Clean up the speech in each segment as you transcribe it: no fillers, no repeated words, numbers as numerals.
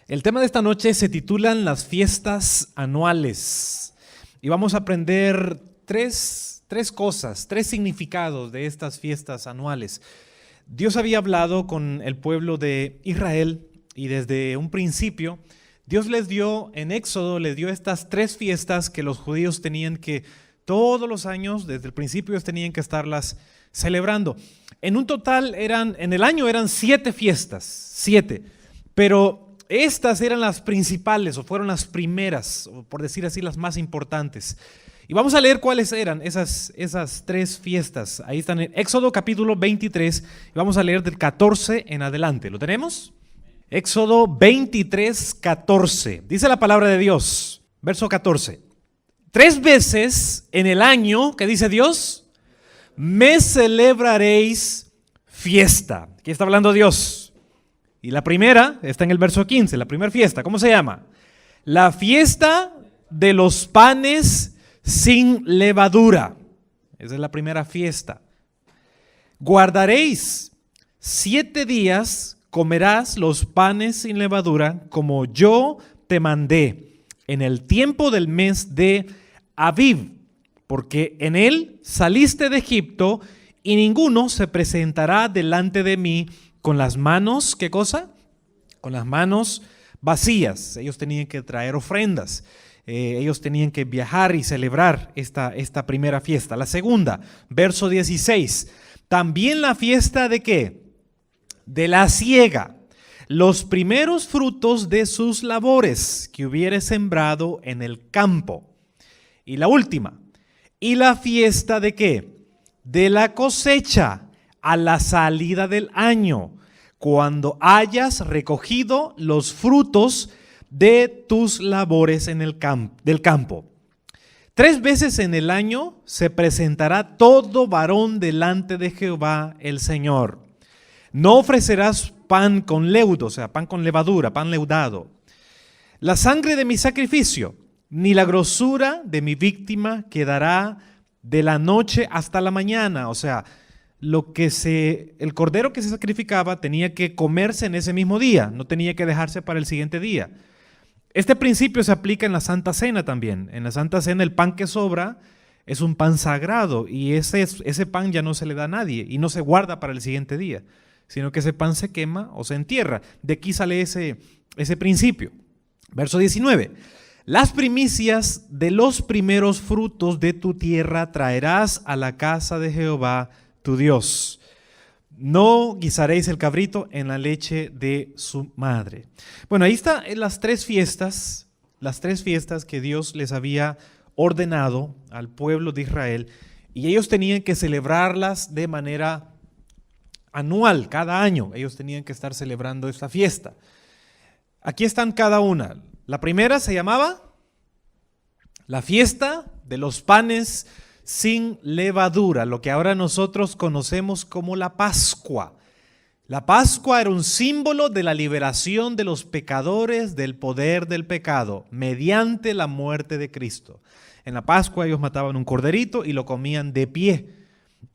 El tema de esta noche se titulan las fiestas anuales y vamos a aprender tres cosas, tres significados de estas fiestas anuales. Dios había hablado con el pueblo de Israel y desde un principio Dios les dio, en Éxodo, les dio estas tres fiestas que los judíos tenían que todos los años, desde el principio ellos tenían que estarlas celebrando. En un total en el año eran 7 fiestas, 7, pero estas eran las principales o fueron las primeras, o por decir así, las más importantes. Y vamos a leer cuáles eran esas 3 fiestas. Ahí están en Éxodo capítulo 23 y vamos a leer del 14 en adelante. ¿Lo tenemos? Éxodo 23, 14. Dice la palabra de Dios, verso 14. 3 veces en el año, ¿qué dice Dios? Me celebraréis fiesta. Aquí está hablando Dios. Y la primera está en el verso 15, la primera fiesta. ¿Cómo se llama? La fiesta de los panes sin levadura. Esa es la primera fiesta. Guardaréis 7 días, comerás los panes sin levadura, como yo te mandé, en el tiempo del mes de Abib, porque en él saliste de Egipto, y ninguno se presentará delante de mí con las manos, ¿qué cosa? Con las manos vacías. Ellos tenían que traer ofrendas. Ellos tenían que viajar y celebrar esta primera fiesta. La segunda, verso 16. También la fiesta de ¿qué? De la siega. Los primeros frutos de sus labores que hubiere sembrado en el campo. Y la última. Y la fiesta de ¿qué? De la cosecha a la salida del año, cuando hayas recogido los frutos de tus labores en el del campo. 3 veces en el año se presentará todo varón delante de Jehová el Señor. No ofrecerás pan con leudo, o sea, pan con levadura, pan leudado. La sangre de mi sacrificio, ni la grosura de mi víctima quedará de la noche hasta la mañana, o sea, el cordero que se sacrificaba tenía que comerse en ese mismo día, no tenía que dejarse para el siguiente día. Este principio se aplica en la Santa Cena también. En la Santa Cena el pan que sobra es un pan sagrado y ese pan ya no se le da a nadie y no se guarda para el siguiente día, sino que ese pan se quema o se entierra. De aquí sale ese principio. Verso 19. Las primicias de los primeros frutos de tu tierra traerás a la casa de Jehová tu Dios. No guisaréis el cabrito en la leche de su madre. Bueno, ahí están las tres fiestas que Dios les había ordenado al pueblo de Israel y ellos tenían que celebrarlas de manera anual, cada año. Ellos tenían que estar celebrando esta fiesta. Aquí están cada una. La primera se llamaba la fiesta de los panes sin levadura, lo que ahora nosotros conocemos como la Pascua. La Pascua era un símbolo de la liberación de los pecadores del poder del pecado mediante la muerte de Cristo. En la Pascua ellos mataban un corderito y lo comían de pie.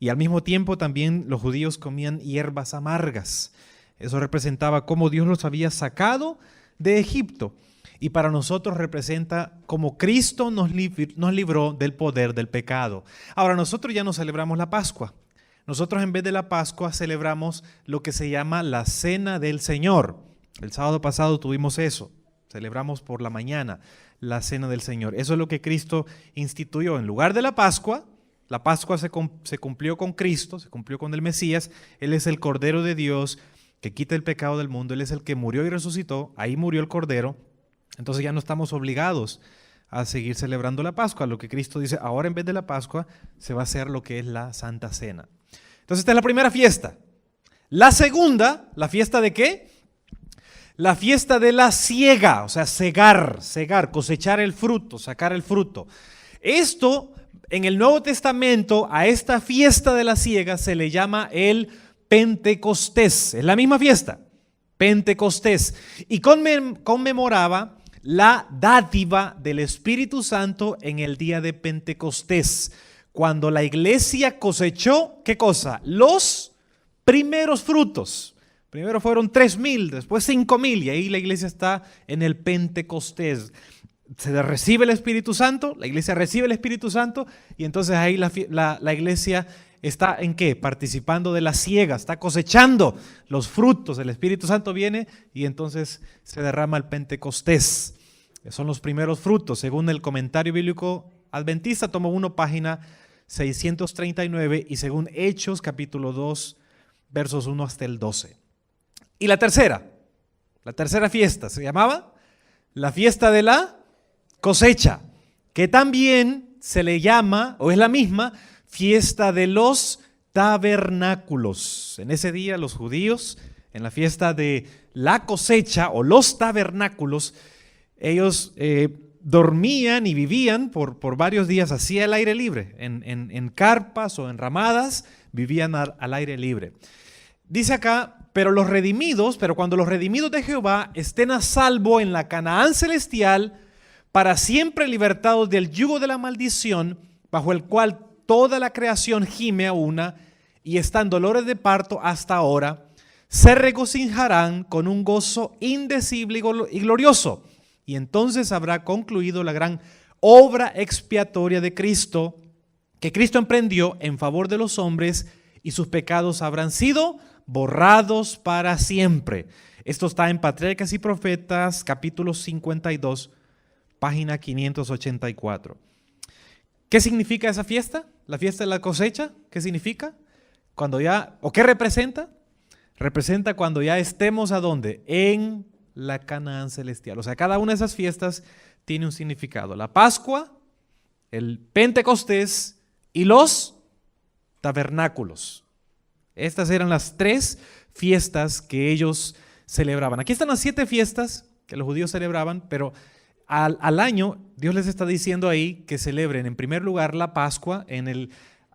Y al mismo tiempo también los judíos comían hierbas amargas. Eso representaba cómo Dios los había sacado de Egipto. Y para nosotros representa cómo Cristo nos libró del poder del pecado. Ahora, nosotros ya no celebramos la Pascua. Nosotros en vez de la Pascua celebramos lo que se llama la Cena del Señor. El sábado pasado tuvimos eso. Celebramos por la mañana la Cena del Señor. Eso es lo que Cristo instituyó. En lugar de la Pascua se cumplió con Cristo, se cumplió con el Mesías. Él es el Cordero de Dios que quita el pecado del mundo. Él es el que murió y resucitó. Ahí murió el Cordero. Entonces ya no estamos obligados a seguir celebrando la Pascua. Lo que Cristo dice, ahora en vez de la Pascua se va a hacer lo que es la Santa Cena. Entonces esta es la primera fiesta. La segunda, ¿la fiesta de qué? La fiesta de la siega, o sea, segar, cosechar el fruto, sacar el fruto. Esto en el Nuevo Testamento, a esta fiesta de la siega se le llama el Pentecostés. Es la misma fiesta, Pentecostés. Y conmemoraba la dádiva del Espíritu Santo en el día de Pentecostés, cuando la iglesia cosechó, ¿qué cosa? Los primeros frutos. Primero fueron 3,000, después 5,000 y ahí la iglesia está en el Pentecostés. Se recibe el Espíritu Santo, la iglesia recibe el Espíritu Santo y entonces ahí la iglesia está ¿en qué? Participando de la siega, está cosechando los frutos. El Espíritu Santo viene y entonces se derrama el Pentecostés. Son los primeros frutos, según el Comentario Bíblico Adventista, tomo 1, página 639 y según Hechos, capítulo 2, versos 1 hasta el 12. Y la tercera fiesta se llamaba la fiesta de la cosecha, que también se le llama, o es la misma, fiesta de los tabernáculos. En ese día los judíos, en la fiesta de la cosecha o los tabernáculos, ellos dormían y vivían por varios días así al aire libre, en carpas o en ramadas, vivían al aire libre. Dice acá, pero cuando los redimidos de Jehová estén a salvo en la Canaán celestial, para siempre libertados del yugo de la maldición, bajo el cual toda la creación gime a una y están dolores de parto hasta ahora, se regocijarán con un gozo indecible y glorioso. Y entonces habrá concluido la gran obra expiatoria de Cristo, que Cristo emprendió en favor de los hombres, y sus pecados habrán sido borrados para siempre. Esto está en Patriarcas y Profetas, capítulo 52, página 584. ¿Qué significa esa fiesta? La fiesta de la cosecha, ¿qué significa? ¿Qué representa? Representa cuando ya estemos ¿a dónde? En la Canaán celestial. O sea, cada una de esas fiestas tiene un significado. La Pascua, el Pentecostés y los tabernáculos. Estas eran las 3 fiestas que ellos celebraban. Aquí están las 7 fiestas que los judíos celebraban, pero al año Dios les está diciendo ahí que celebren en primer lugar la Pascua en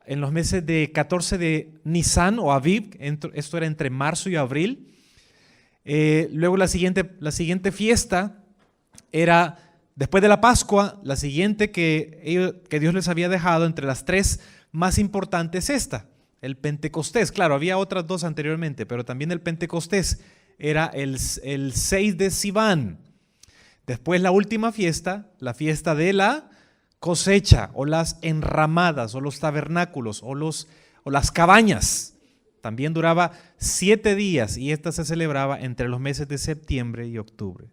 los meses de 14 de Nisan o Aviv. Esto era entre marzo y abril. Luego la siguiente fiesta era después de la Pascua, la siguiente que Dios les había dejado entre las 3 más importantes, el Pentecostés. Claro, había otras 2 anteriormente, pero también el Pentecostés era el 6 de Sivan. Después la última fiesta, la fiesta de la cosecha o las enramadas o los tabernáculos o las cabañas. También duraba 7 días y esta se celebraba entre los meses de septiembre y octubre.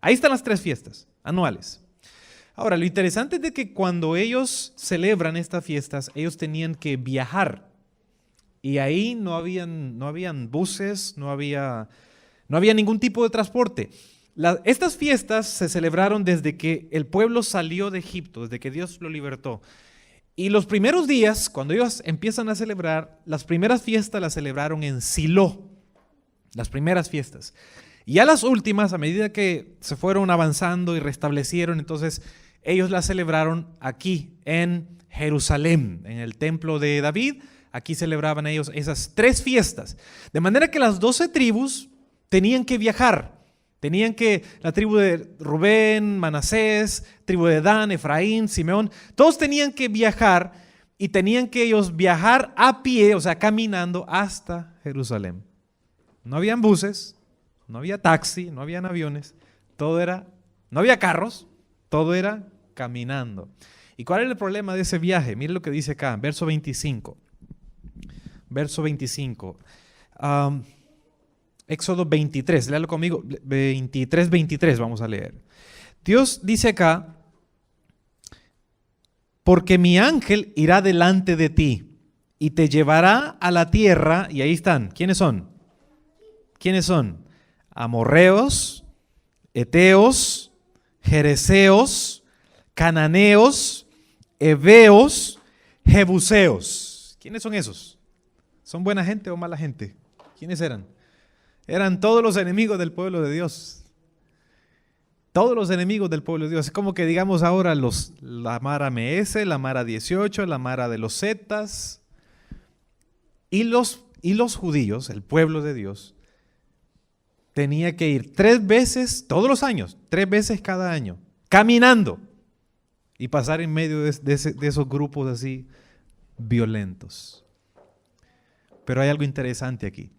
Ahí están las 3 fiestas anuales. Ahora, lo interesante es de que cuando ellos celebran estas fiestas, ellos tenían que viajar. Y ahí no habían buses, no había ningún tipo de transporte. Estas fiestas se celebraron desde que el pueblo salió de Egipto, desde que Dios lo libertó. Y los primeros días, cuando ellos empiezan a celebrar, las primeras fiestas las celebraron en Silo, las primeras fiestas. Y a las últimas, a medida que se fueron avanzando y restablecieron, entonces ellos las celebraron aquí en Jerusalén, en el templo de David. Aquí celebraban ellos esas 3 fiestas. De manera que las 12 tribus tenían que viajar. La tribu de Rubén, Manasés, tribu de Dan, Efraín, Simeón, todos tenían que viajar y tenían que ellos viajar a pie, o sea, caminando hasta Jerusalén. No habían buses, no había taxi, no habían aviones, no había carros, todo era caminando. ¿Y cuál era el problema de ese viaje? Mire lo que dice acá, verso 25. Verso 25. Éxodo 23, léalo conmigo, 23 vamos a leer. Dios dice acá, porque mi ángel irá delante de ti y te llevará a la tierra, y ahí están, ¿quiénes son? Amorreos, Eteos, Jereseos, Cananeos, Heveos, Jebuseos. ¿Quiénes son esos? ¿Son buena gente o mala gente? ¿Quiénes eran? Eran todos los enemigos del pueblo de Dios. Todos los enemigos del pueblo de Dios. Es como que digamos ahora la Mara MS, la Mara 18, la Mara de los Zetas. Y los judíos, el pueblo de Dios, tenía que ir 3 veces, todos los años, 3 veces cada año, caminando y pasar en medio de esos grupos así violentos. Pero hay algo interesante aquí.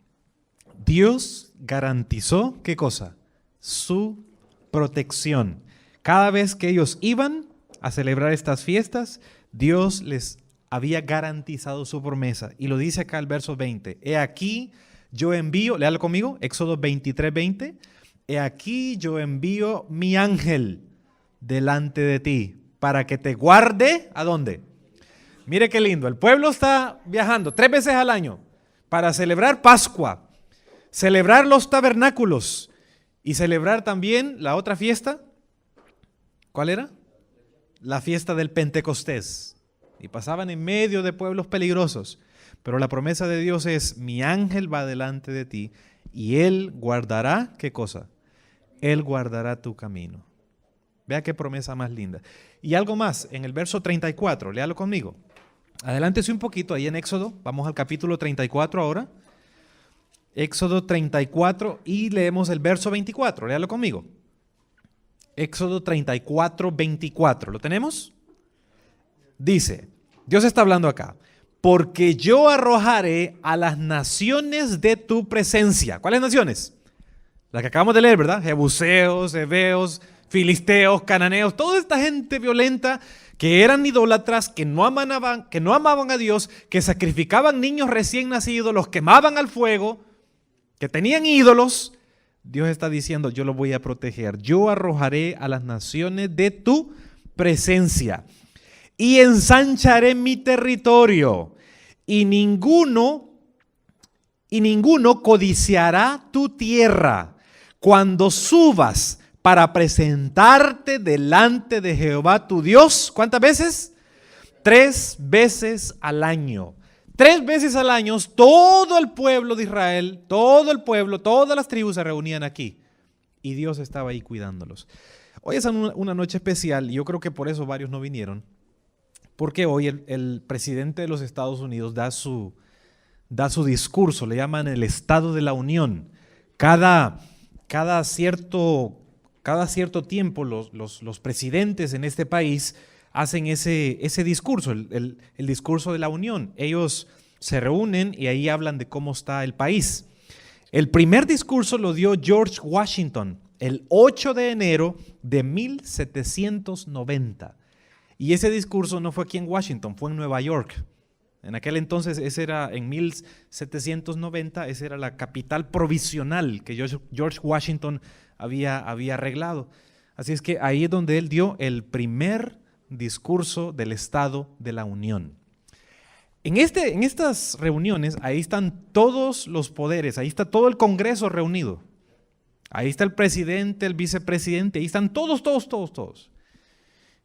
Dios garantizó, ¿qué cosa? Su protección. Cada vez que ellos iban a celebrar estas fiestas, Dios les había garantizado su promesa. Y lo dice acá el verso 20. He aquí yo envío, léalo conmigo, Éxodo 23:20. He aquí yo envío mi ángel delante de ti para que te guarde, ¿a dónde? Mire qué lindo, el pueblo está viajando 3 veces al año para celebrar Pascua, celebrar los tabernáculos y celebrar también la otra fiesta. ¿Cuál era? La fiesta del Pentecostés. Y pasaban en medio de pueblos peligrosos. Pero la promesa de Dios es: mi ángel va delante de ti y él guardará, ¿qué cosa? Él guardará tu camino. Vea qué promesa más linda. Y algo más, en el verso 34, léalo conmigo. Adelántese un poquito ahí en Éxodo, vamos al capítulo 34 ahora. Éxodo 34 y leemos el verso 24, léalo conmigo. Éxodo 34, 24, ¿lo tenemos? Dice, Dios está hablando acá: porque yo arrojaré a las naciones de tu presencia. ¿Cuáles naciones? Las que acabamos de leer, ¿verdad? Jebuseos, heveos, filisteos, cananeos, toda esta gente violenta que eran idólatras, que no amaban a Dios, que sacrificaban niños recién nacidos, los quemaban al fuego, que tenían ídolos. Dios está diciendo: yo los voy a proteger. Yo arrojaré a las naciones de tu presencia y ensancharé mi territorio, y ninguno codiciará tu tierra cuando subas para presentarte delante de Jehová tu Dios. ¿Cuántas veces? 3 veces al año. 3 veces al año todo el pueblo de Israel, todo el pueblo, todas las tribus se reunían aquí y Dios estaba ahí cuidándolos. Hoy es una noche especial y yo creo que por eso varios no vinieron, porque hoy el presidente de los Estados Unidos da su discurso, le llaman el Estado de la Unión. Cada cierto tiempo los presidentes en este país hacen ese discurso, el discurso de la unión. Ellos se reúnen y ahí hablan de cómo está el país. El primer discurso lo dio George Washington el 8 de enero de 1790. Y ese discurso no fue aquí en Washington, fue en Nueva York. En aquel entonces, en 1790, esa era la capital provisional que George Washington había arreglado. Así es que ahí es donde él dio el primer discurso del Estado de la Unión. En estas reuniones, ahí están todos los poderes, ahí está todo el Congreso reunido. Ahí está el presidente, el vicepresidente, ahí están todos.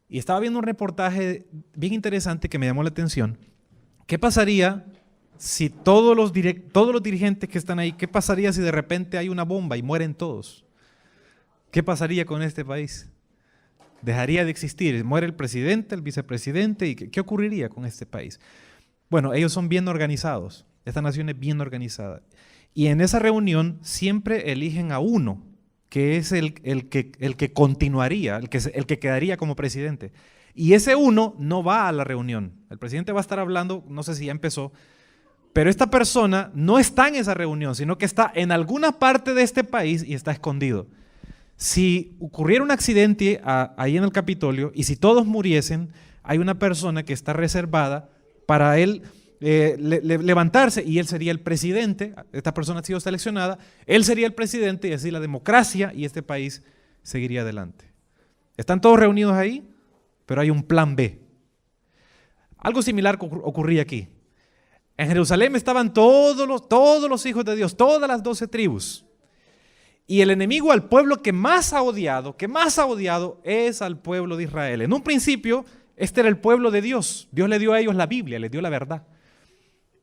Y estaba viendo un reportaje bien interesante que me llamó la atención. ¿Qué pasaría si todos los dirigentes que están ahí, qué pasaría si de repente hay una bomba y mueren todos? ¿Qué pasaría con este país? Dejaría de existir, muere el presidente, el vicepresidente, ¿y qué ocurriría con este país? Bueno, ellos son bien organizados, esta nación es bien organizada. Y en esa reunión siempre eligen a uno, que es el que continuaría, el que quedaría como presidente. Y ese uno no va a la reunión. El presidente va a estar hablando, no sé si ya empezó, pero esta persona no está en esa reunión, sino que está en alguna parte de este país y está escondido. Si ocurriera un accidente ahí en el Capitolio y si todos muriesen, hay una persona que está reservada para él levantarse y él sería el presidente. Esta persona ha sido seleccionada, él sería el presidente y así la democracia y este país seguiría adelante. ¿Están todos reunidos ahí? Pero hay un plan B. Algo similar ocurría aquí. En Jerusalén estaban todos los hijos de Dios, todas las 12 tribus. Y el enemigo al pueblo que más ha odiado es al pueblo de Israel. En un principio, este era el pueblo de Dios. Dios le dio a ellos la Biblia, les dio la verdad.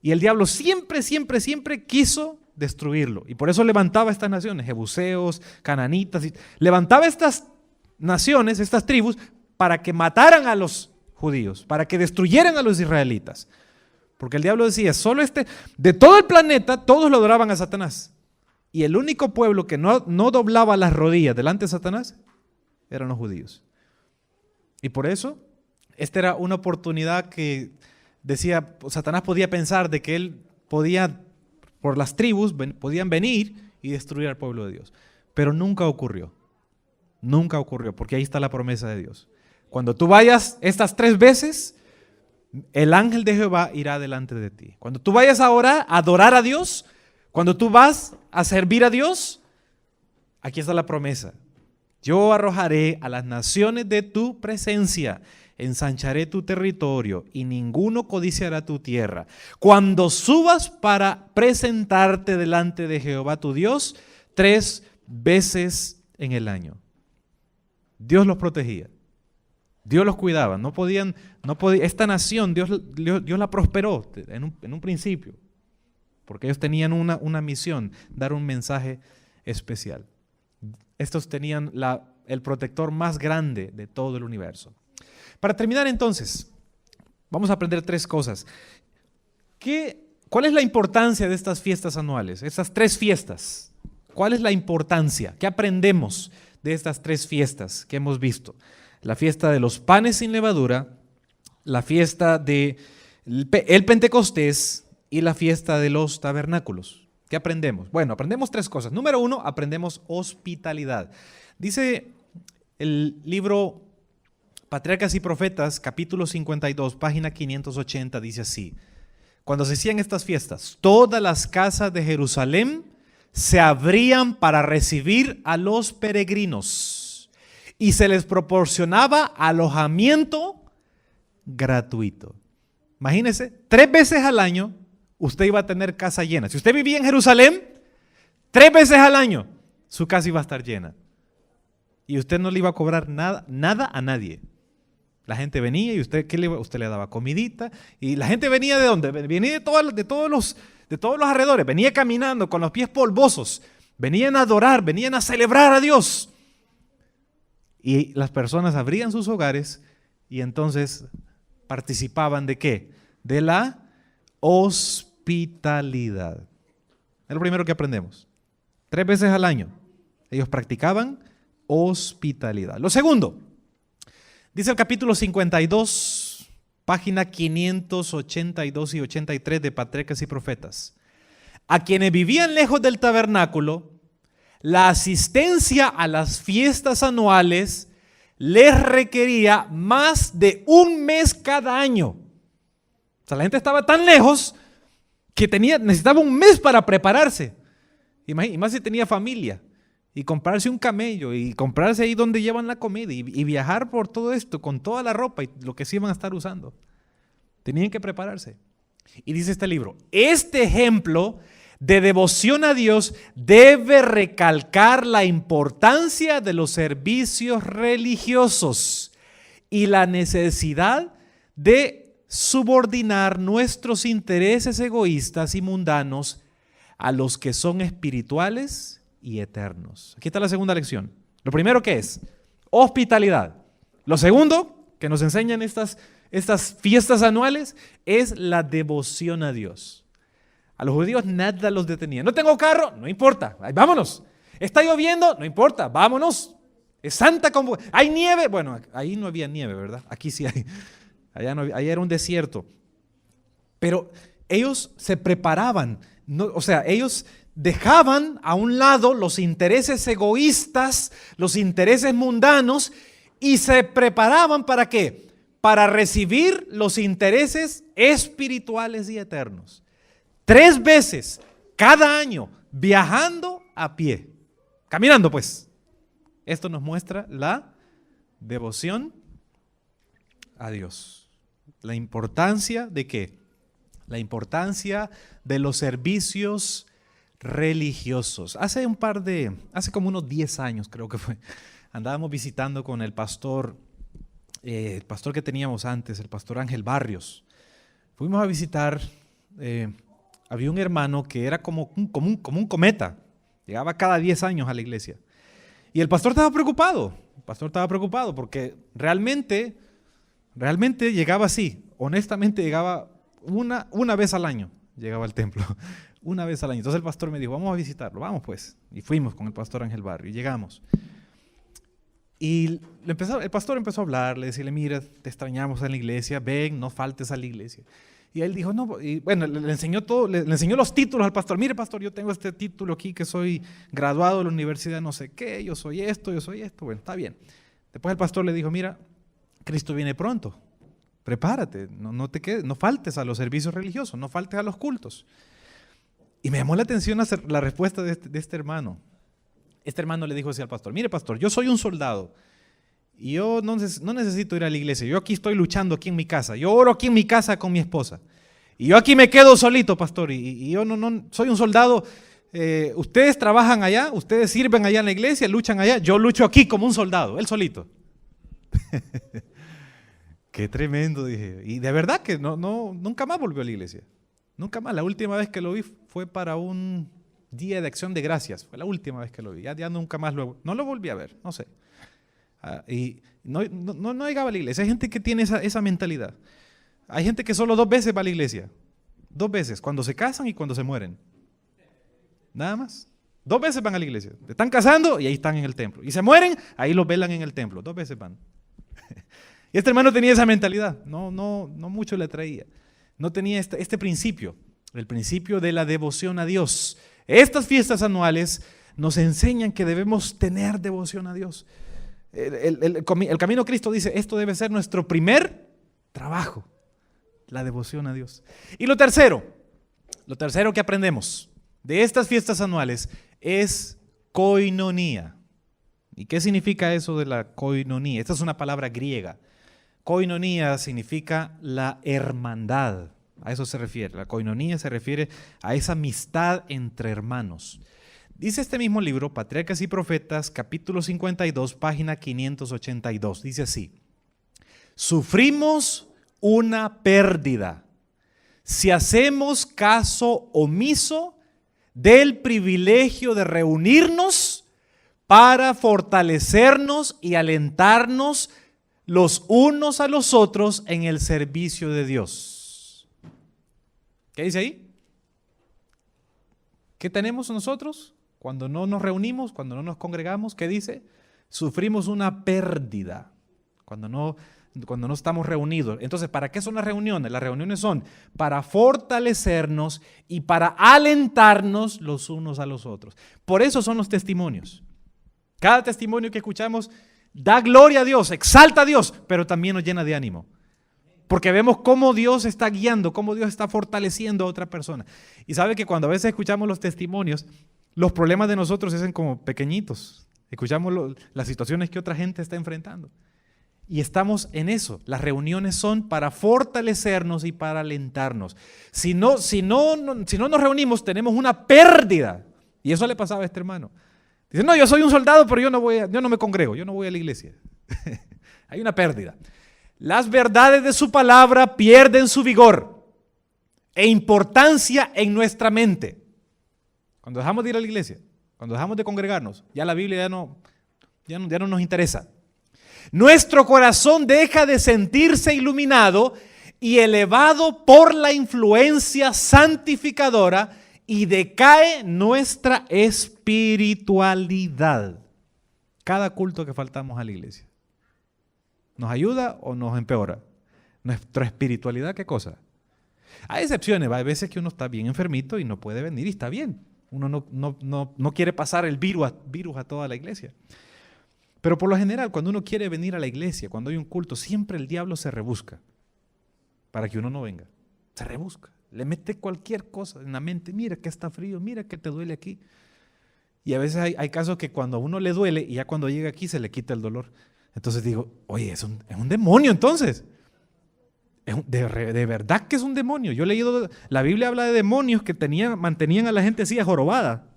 Y el diablo siempre quiso destruirlo. Y por eso levantaba estas naciones, jebuseos, cananitas. Levantaba estas naciones, estas tribus, para que mataran a los judíos, para que destruyeran a los israelitas. Porque el diablo decía, de todo el planeta, todos lo adoraban a Satanás. Y el único pueblo que no doblaba las rodillas delante de Satanás eran los judíos. Y por eso, esta era una oportunidad que decía, Satanás podía pensar de que él podía por las tribus, podían venir y destruir al pueblo de Dios. Pero nunca ocurrió. Nunca ocurrió, porque ahí está la promesa de Dios. Cuando tú vayas estas 3 veces, el ángel de Jehová irá delante de ti. Cuando tú vayas ahora a adorar a Dios, cuando tú vas a servir a Dios, aquí está la promesa. Yo arrojaré a las naciones de tu presencia, ensancharé tu territorio y ninguno codiciará tu tierra. Cuando subas para presentarte delante de Jehová tu Dios, 3 veces en el año. Dios los protegía. Dios los cuidaba. No podía, esta nación, Dios la prosperó en un principio, porque ellos tenían una misión, dar un mensaje especial. Estos tenían el protector más grande de todo el universo. Para terminar entonces, vamos a aprender 3 cosas. ¿Cuál es la importancia de estas fiestas anuales? Estas 3 fiestas. ¿Cuál es la importancia? ¿Qué aprendemos de estas 3 fiestas que hemos visto? La fiesta de los panes sin levadura, la fiesta del Pentecostés y la fiesta de los tabernáculos. ¿Qué aprendemos? Bueno, aprendemos 3 cosas. Número 1, aprendemos hospitalidad. Dice el libro Patriarcas y Profetas, capítulo 52, página 580, dice así: cuando se hacían estas fiestas, todas las casas de Jerusalén se abrían para recibir a los peregrinos y se les proporcionaba alojamiento gratuito. Imagínense, 3 veces al año usted iba a tener casa llena. Si usted vivía en Jerusalén, 3 veces al año su casa iba a estar llena. Y usted no le iba a cobrar nada a nadie. La gente venía y usted le daba comidita. Y la gente venía ¿de dónde? Venía de todos los alrededores. Venía caminando con los pies polvosos. Venían a adorar, venían a celebrar a Dios. Y las personas abrían sus hogares y entonces participaban ¿de qué? De la hospitalidad. Es lo primero que aprendemos. 3 veces al año ellos practicaban hospitalidad. Lo segundo, dice el capítulo 52, página 582 y 83 de Patriarcas y Profetas: a quienes vivían lejos del tabernáculo, la asistencia a las fiestas anuales les requería más de 1 mes cada año. O sea, la gente estaba tan lejos que necesitaba 1 mes para prepararse. Y más si tenía familia. Y comprarse un camello y comprarse ahí donde llevan la comida y viajar por todo esto con toda la ropa y lo que sí iban a estar usando. Tenían que prepararse. Y dice este libro: este ejemplo de devoción a Dios debe recalcar la importancia de los servicios religiosos y la necesidad de subordinar nuestros intereses egoístas y mundanos a los que son espirituales y eternos. Aquí está la segunda lección. Lo primero, ¿qué es? Hospitalidad. Lo segundo que nos enseñan estas fiestas anuales es la devoción a Dios. A los judíos nada los detenía. No tengo carro, no importa, vámonos. Está lloviendo, no importa, vámonos. Es santa como... ¿Hay nieve? Bueno, ahí no había nieve, ¿verdad? Aquí sí hay. Allá era un desierto. Pero ellos se preparaban. Ellos dejaban a un lado los intereses egoístas, los intereses mundanos, y se preparaban ¿para qué? Para recibir los intereses espirituales y eternos. 3 veces cada año, viajando a pie, caminando pues. Esto nos muestra la devoción a Dios. La importancia ¿de qué? La importancia de los servicios religiosos. Hace como unos 10 años creo que fue, andábamos visitando con el pastor que teníamos antes, el pastor Ángel Barrios. Fuimos a visitar, había un hermano que era como un cometa, llegaba cada 10 años a la iglesia. Y el pastor estaba preocupado porque realmente llegaba así, honestamente llegaba una vez al año, llegaba al templo. Una vez al año. Entonces el pastor me dijo: vamos a visitarlo, vamos pues. Y fuimos con el pastor Ángel Barrio y llegamos. Y el pastor empezó a hablarle, decirle, mira, te extrañamos en la iglesia, ven, no faltes a la iglesia. Y él dijo, no, y bueno, le enseñó todo, le enseñó los títulos al pastor. Mire, pastor, yo tengo este título aquí que soy graduado de la universidad no sé qué, yo soy esto. Bueno, está bien. Después el pastor le dijo, mira, Cristo viene pronto, prepárate, no te quedes, no faltes a los servicios religiosos, no faltes a los cultos. Y me llamó la atención la respuesta de este hermano. Este hermano le dijo así al pastor, mire, pastor, yo soy un soldado y yo no necesito ir a la iglesia, yo aquí estoy luchando aquí en mi casa, yo oro aquí en mi casa con mi esposa y yo aquí me quedo solito, pastor, y yo no soy un soldado. Ustedes trabajan allá, ustedes sirven allá en la iglesia, luchan allá, yo lucho aquí como un soldado, él solito. Qué tremendo, dije. Y de verdad que nunca más volvió a la iglesia. Nunca más. La última vez que lo vi fue para un día de acción de gracias. Fue la última vez que lo vi. Ya nunca más no lo volví a ver, no sé. Y no llegaba a la iglesia. Hay gente que tiene esa mentalidad. Hay gente que solo 2 veces va a la iglesia. 2 veces, cuando se casan y cuando se mueren. Nada más. 2 veces van a la iglesia. Se están casando y ahí están en el templo. Y se mueren, ahí los velan en el templo. 2 veces van. Y este hermano tenía esa mentalidad. No mucho le traía. No tenía este principio. El principio de la devoción a Dios. Estas fiestas anuales nos enseñan que debemos tener devoción a Dios. El Camino a Cristo dice, esto debe ser nuestro primer trabajo. La devoción a Dios. Y lo tercero que aprendemos de estas fiestas anuales es koinonía. ¿Y qué significa eso de la koinonía? Esta es una palabra griega. Koinonía significa la hermandad. A eso se refiere. La koinonía se refiere a esa amistad entre hermanos. Dice este mismo libro, Patriarcas y Profetas, capítulo 52, página 582. Dice así: sufrimos una pérdida si hacemos caso omiso del privilegio de reunirnos para fortalecernos y alentarnos los unos a los otros en el servicio de Dios. ¿Qué dice ahí? ¿Qué tenemos nosotros cuando no nos reunimos, cuando no nos congregamos? ¿Qué dice? Sufrimos una pérdida cuando no estamos reunidos. Entonces, ¿para qué son las reuniones? Las reuniones son para fortalecernos y para alentarnos los unos a los otros. Por eso son los testimonios. Cada testimonio que escuchamos da gloria a Dios, exalta a Dios, pero también nos llena de ánimo. Porque vemos cómo Dios está guiando, cómo Dios está fortaleciendo a otra persona. Y sabe que cuando a veces escuchamos los testimonios, los problemas de nosotros se hacen como pequeñitos. Escuchamos las situaciones que otra gente está enfrentando. Y estamos en eso. Las reuniones son para fortalecernos y para alentarnos. Si no nos reunimos, tenemos una pérdida. Y eso le pasaba a este hermano. Dice, no, yo soy un soldado, pero yo no me congrego, yo no voy a la iglesia. Hay una pérdida. Las verdades de su palabra pierden su vigor e importancia en nuestra mente. Cuando dejamos de ir a la iglesia, cuando dejamos de congregarnos, ya la Biblia ya no nos interesa. Nuestro corazón deja de sentirse iluminado y elevado por la influencia santificadora y decae nuestra espiritualidad. Cada culto que faltamos a la iglesia, ¿nos ayuda o nos empeora? Nuestra espiritualidad, ¿qué cosa? Hay excepciones, hay veces que uno está bien enfermito y no puede venir y está bien. Uno no quiere pasar el virus a toda la iglesia. Pero por lo general, cuando uno quiere venir a la iglesia, cuando hay un culto, siempre el diablo se rebusca para que uno no venga. Se rebusca, le mete cualquier cosa en la mente. Mira que está frío, mira que te duele aquí. Y a veces hay casos que cuando a uno le duele y ya cuando llega aquí se le quita el dolor. Entonces digo, oye, es un demonio entonces. De verdad que es un demonio. Yo he leído, la Biblia habla de demonios que mantenían a la gente así ajorobada.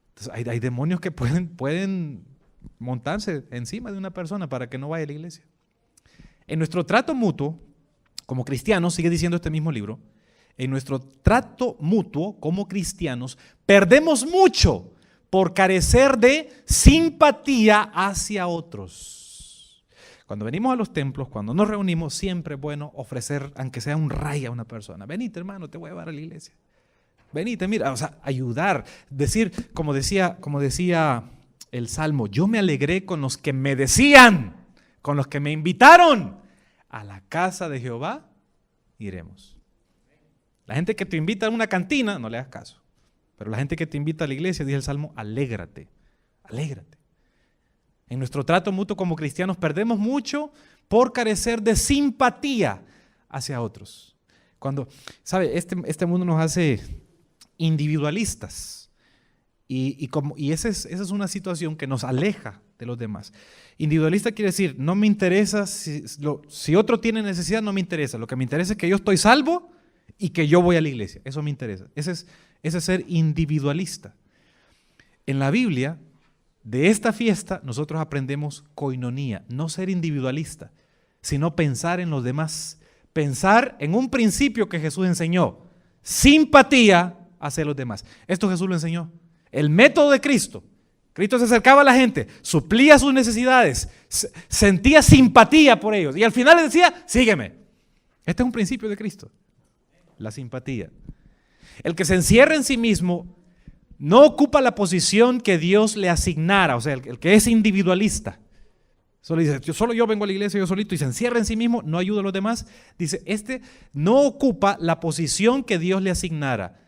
Entonces hay demonios que pueden montarse encima de una persona para que no vaya a la iglesia. En nuestro trato mutuo, como cristianos, sigue diciendo este mismo libro, en nuestro trato mutuo como cristianos, perdemos mucho por carecer de simpatía hacia otros. Cuando venimos a los templos, cuando nos reunimos, siempre es bueno ofrecer, aunque sea un ray a una persona. Venite, hermano, te voy a llevar a la iglesia. Venite, mira, o sea, ayudar, decir, como decía el Salmo, yo me alegré con los que me decían, con los que me invitaron, a la casa de Jehová iremos. La gente que te invita a una cantina, no le hagas caso. Pero la gente que te invita a la iglesia, dice el Salmo, alégrate, alégrate. En nuestro trato mutuo como cristianos perdemos mucho por carecer de simpatía hacia otros. Cuando, ¿sabe? Este mundo nos hace individualistas y esa es una situación que nos aleja de los demás. Individualista quiere decir, no me interesa, si otro tiene necesidad no me interesa, lo que me interesa es que yo estoy salvo y que yo voy a la iglesia, eso me interesa. Ese es ser individualista. En la Biblia, de esta fiesta, nosotros aprendemos koinonía, no ser individualista, sino pensar en los demás, pensar en un principio que Jesús enseñó, simpatía hacia los demás. Esto Jesús lo enseñó. El método de Cristo. Cristo se acercaba a la gente, suplía sus necesidades, sentía simpatía por ellos y al final les decía, sígueme. Este es un principio de Cristo, la simpatía. El que se encierra en sí mismo no ocupa la posición que Dios le asignara, o sea, el que es individualista. Solo dice, solo yo vengo a la iglesia, yo solito, y se encierra en sí mismo, no ayuda a los demás. Dice, este no ocupa la posición que Dios le asignara.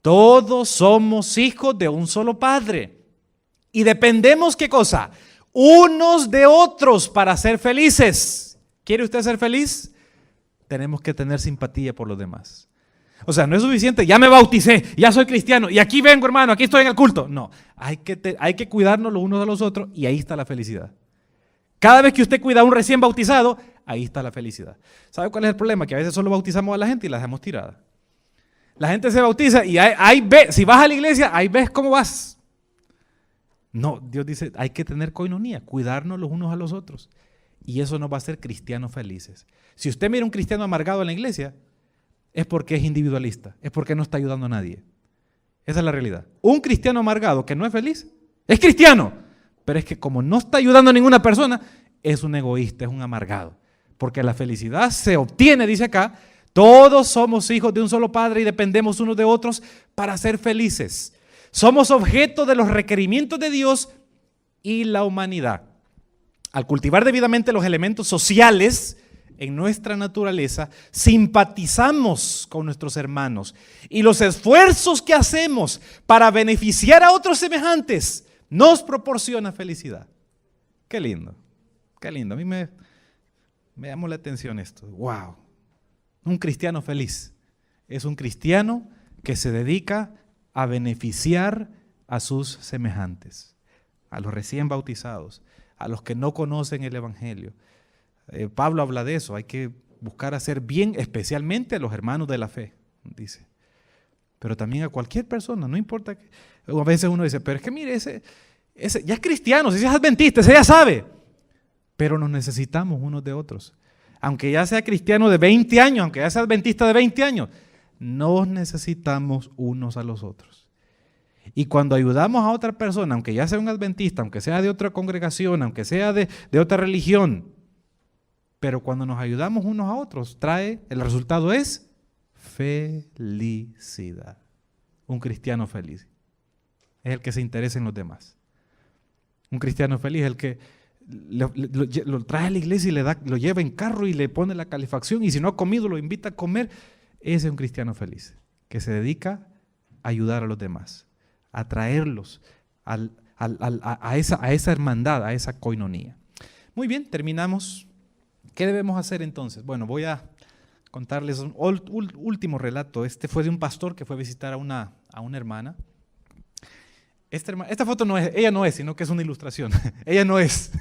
Todos somos hijos de un solo Padre. Y dependemos, ¿qué cosa? Unos de otros para ser felices. ¿Quiere usted ser feliz? Tenemos que tener simpatía por los demás. O sea, no es suficiente, ya me bauticé, ya soy cristiano, y aquí vengo, hermano, aquí estoy en el culto. No, hay que cuidarnos los unos a los otros y ahí está la felicidad. Cada vez que usted cuida a un recién bautizado, ahí está la felicidad. ¿Sabe cuál es el problema? Que a veces solo bautizamos a la gente y la dejamos tirada. La gente se bautiza y ahí ve, si vas a la iglesia, ahí ves cómo vas. No, Dios dice, hay que tener koinonía, cuidarnos los unos a los otros. Y eso nos va a hacer cristianos felices. Si usted mira un cristiano amargado en la iglesia, es porque es individualista, es porque no está ayudando a nadie. Esa es la realidad. Un cristiano amargado que no es feliz, es cristiano, pero es que como no está ayudando a ninguna persona, es un egoísta, es un amargado. Porque la felicidad se obtiene, dice acá, todos somos hijos de un solo Padre y dependemos unos de otros para ser felices. Somos objeto de los requerimientos de Dios y la humanidad. Al cultivar debidamente los elementos sociales en nuestra naturaleza, simpatizamos con nuestros hermanos y los esfuerzos que hacemos para beneficiar a otros semejantes nos proporciona felicidad. Qué lindo, qué lindo. A mí me llamó la atención esto. Wow. Un cristiano feliz es un cristiano que se dedica a beneficiar a sus semejantes, a los recién bautizados, a los que no conocen el evangelio. Pablo habla de eso, hay que buscar hacer bien, especialmente a los hermanos de la fe, dice. Pero también a cualquier persona, no importa. A veces uno dice, pero es que mire, ese ya es cristiano, ese es adventista, ese ya sabe. Pero nos necesitamos unos de otros. Aunque ya sea cristiano de 20 años, aunque ya sea adventista de 20 años, nos necesitamos unos a los otros. Y cuando ayudamos a otra persona, aunque ya sea un adventista, aunque sea de otra congregación, aunque sea de otra religión, pero cuando nos ayudamos unos a otros, el resultado es felicidad. Un cristiano feliz es el que se interesa en los demás. Un cristiano feliz es el que lo trae a la iglesia y lo lleva en carro y le pone la calefacción y si no ha comido lo invita a comer. Ese es un cristiano feliz, que se dedica a ayudar a los demás, a traerlos a esa hermandad, a esa koinonía. Muy bien, terminamos. ¿Qué debemos hacer entonces? Bueno, voy a contarles un último relato. Este fue de un pastor que fue a visitar a una hermana. Esta foto no es, ella no es, sino que es una ilustración. Ella no es.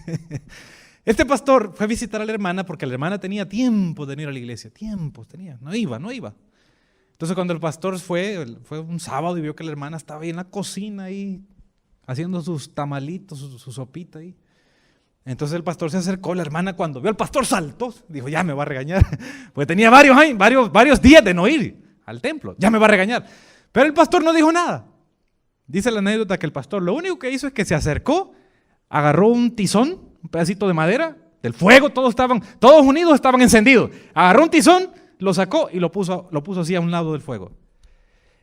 Este pastor fue a visitar a la hermana porque la hermana tenía tiempo de venir a la iglesia. Tiempos tenía, no iba. Entonces cuando el pastor fue un sábado y vio que la hermana estaba ahí en la cocina ahí, haciendo sus tamalitos, su sopita ahí. Entonces el pastor se acercó, la hermana cuando vio al pastor saltó, dijo, ya me va a regañar, porque tenía varios días de no ir al templo, ya me va a regañar. Pero el pastor no dijo nada. Dice la anécdota que el pastor lo único que hizo es que se acercó, agarró un tizón, un pedacito de madera, del fuego, todos unidos estaban encendidos. Agarró un tizón, lo sacó y lo puso así a un lado del fuego.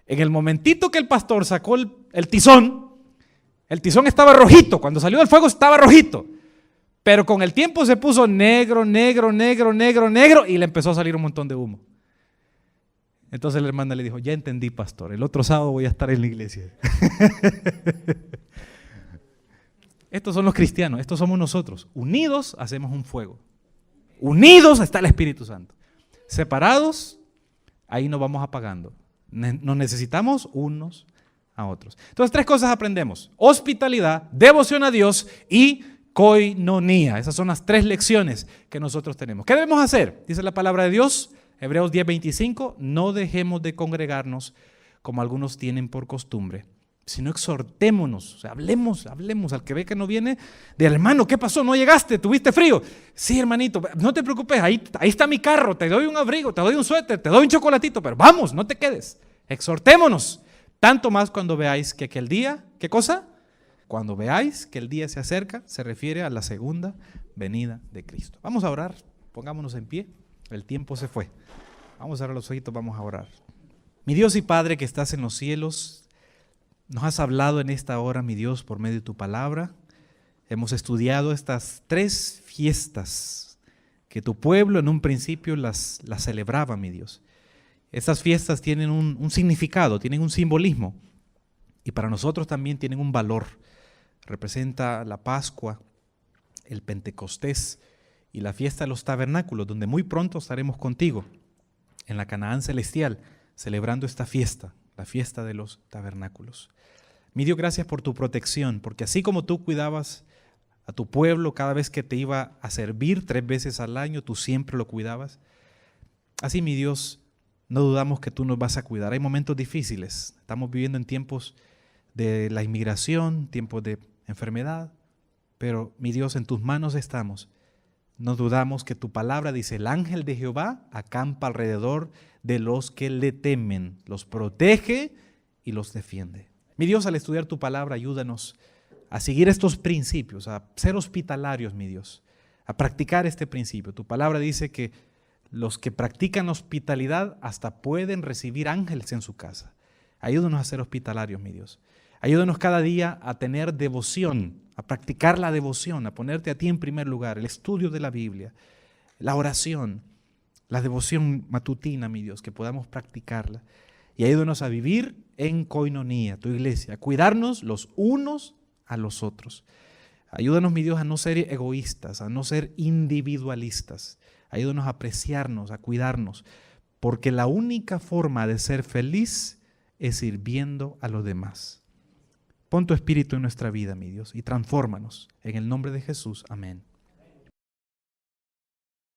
En el momentito que el pastor sacó el tizón, El tizón estaba rojito, cuando salió del fuego estaba rojito. Pero con el tiempo se puso negro, negro, negro, negro, negro y le empezó a salir un montón de humo. Entonces la hermana le dijo, ya entendí, pastor, el otro sábado voy a estar en la iglesia. Estos son los cristianos, estos somos nosotros. Unidos hacemos un fuego. Unidos está el Espíritu Santo. Separados, ahí nos vamos apagando. Nos necesitamos unos a otros. Entonces, 3 cosas aprendemos: hospitalidad, devoción a Dios y koinonía. Esas son las 3 lecciones que nosotros tenemos. ¿Qué debemos hacer? Dice la palabra de Dios, Hebreos 10:25, no dejemos de congregarnos como algunos tienen por costumbre, sino exhortémonos, o sea, hablemos al que ve que no viene, del hermano, ¿qué pasó? ¿No llegaste? ¿Tuviste frío? Sí, hermanito, no te preocupes, ahí está mi carro, te doy un abrigo, te doy un suéter, te doy un chocolatito, pero vamos, no te quedes. Exhortémonos, tanto más cuando veáis que aquel día, ¿qué cosa? Cuando veáis que el día se acerca, se refiere a la segunda venida de Cristo. Vamos a orar, pongámonos en pie, el tiempo se fue. Vamos a cerrar los ojitos, vamos a orar. Mi Dios y Padre que estás en los cielos, nos has hablado en esta hora, mi Dios, por medio de tu palabra. Hemos estudiado estas 3 fiestas que tu pueblo en un principio las celebraba, mi Dios. Estas fiestas tienen un significado, tienen un simbolismo y para nosotros también tienen un valor. Representa la Pascua, el Pentecostés y la fiesta de los tabernáculos, donde muy pronto estaremos contigo en la Canaán celestial, celebrando esta fiesta, la fiesta de los tabernáculos. Mi Dios, gracias por tu protección, porque así como tú cuidabas a tu pueblo cada vez que te iba a servir 3 veces al año, tú siempre lo cuidabas. Así, mi Dios, no dudamos que tú nos vas a cuidar. Hay momentos difíciles, estamos viviendo en tiempos de la inmigración, tiempos de enfermedad, pero mi Dios, en tus manos estamos. No dudamos que tu palabra dice, el ángel de Jehová acampa alrededor de los que le temen, los protege y los defiende. Mi Dios, al estudiar tu palabra, ayúdanos a seguir estos principios, a ser hospitalarios, mi Dios, a practicar este principio. Tu palabra dice que los que practican hospitalidad hasta pueden recibir ángeles en su casa. Ayúdanos a ser hospitalarios, mi Dios. Ayúdanos cada día a tener devoción, a practicar la devoción, a ponerte a ti en primer lugar, el estudio de la Biblia, la oración, la devoción matutina, mi Dios, que podamos practicarla. Y ayúdanos a vivir en koinonía, tu iglesia, a cuidarnos los unos a los otros. Ayúdanos, mi Dios, a no ser egoístas, a no ser individualistas. Ayúdanos a apreciarnos, a cuidarnos, porque la única forma de ser feliz es sirviendo a los demás. Pon tu espíritu en nuestra vida, mi Dios, y transfórmanos. En el nombre de Jesús, amén.